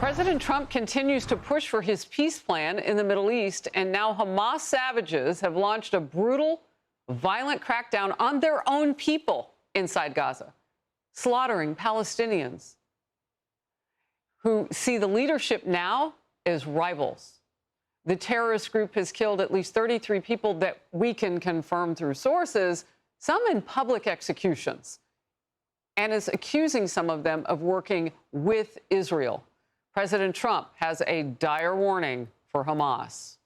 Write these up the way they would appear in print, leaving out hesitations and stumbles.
President Trump continues to push for his peace plan in the Middle East, and now Hamas savages have launched a brutal, violent crackdown on their own people inside Gaza, slaughtering Palestinians who see the leadership now as rivals. The terrorist group has killed at least 33 people that we can confirm through sources, some in public executions, and is accusing some of them of working with Israel. President Trump has a dire warning for Hamas.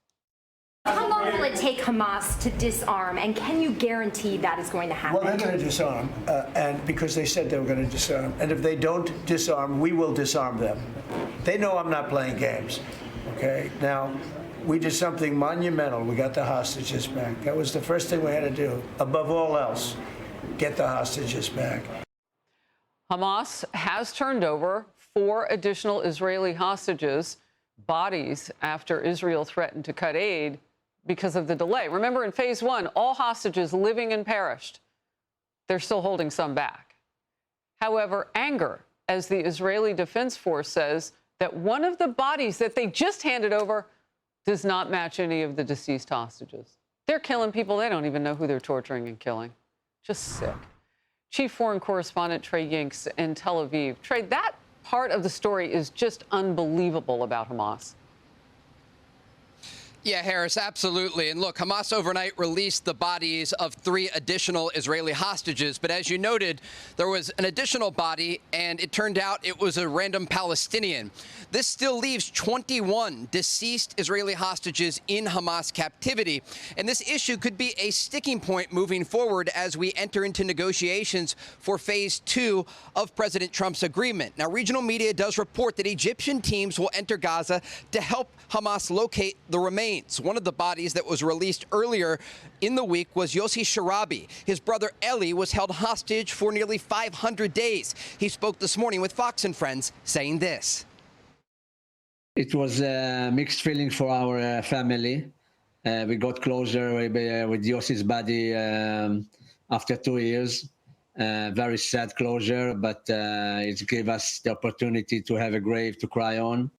How long will it take Hamas to disarm, and can you guarantee that is going to happen? Well, they're going to disarm, and because they said they were going to disarm. And if they don't disarm, we will disarm them. They know I'm not playing games. Okay? Now, we did something monumental. We got the hostages back. That was the first thing we had to do. Above all else, get the hostages back. Hamas has turned over 4 additional Israeli hostages' bodies after Israel threatened to cut aid because of the delay. Remember, in phase 1, all hostages living and perished. They're still holding some back. However, anger, as the Israeli Defense Force says, that one of the bodies that they just handed over does not match any of the deceased hostages. They're killing people. They don't even know who they're torturing and killing. Just sick. Chief Foreign Correspondent Trey Yingst in Tel Aviv. Trey, that part of the story is just unbelievable about Hamas. Yeah, Harris, absolutely. And look, Hamas overnight released the bodies of 3 additional Israeli hostages. But as you noted, there was an additional body, and it turned out it was a random Palestinian. This still leaves 21 deceased Israeli hostages in Hamas captivity. And this issue could be a sticking point moving forward as we enter into negotiations for phase 2 of President Trump's agreement. Now, regional media does report that Egyptian teams will enter Gaza to help Hamas locate the remains. One of the bodies that was released earlier in the week was Yossi Sharabi. His brother Eli was held hostage for nearly 500 days. He spoke this morning with Fox and Friends, saying this. It was a mixed feeling for our family. We got closer with Yossi's body after 2 years. Very sad closure, but it gave us the opportunity to have a grave to cry on.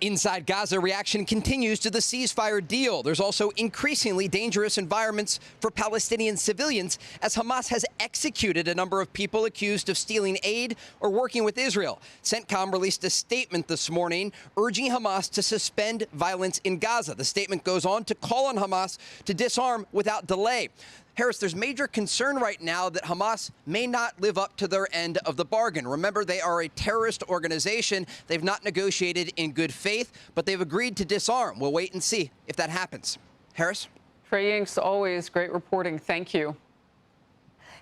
Inside Gaza, reaction continues to the ceasefire deal. There's also increasingly dangerous environments for Palestinian civilians as Hamas has executed a number of people accused of stealing aid or working with Israel. CENTCOM released a statement this morning urging Hamas to suspend violence in Gaza. The statement goes on to call on Hamas to disarm without delay. Harris, there's major concern right now that Hamas may not live up to their end of the bargain. Remember, they are a terrorist organization. They've not negotiated in good faith, but they've agreed to disarm. We'll wait and see if that happens. Harris? Trey Yingst, always great reporting. Thank you.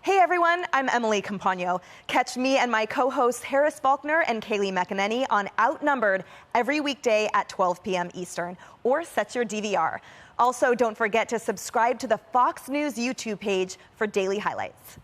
Hey everyone, I'm Emily Campagno. Catch me and my co-hosts Harris Faulkner and Kaylee McEnany on Outnumbered every weekday at 12 p.m. Eastern, or set your DVR. Also, don't forget to subscribe to the Fox News YouTube page for daily highlights.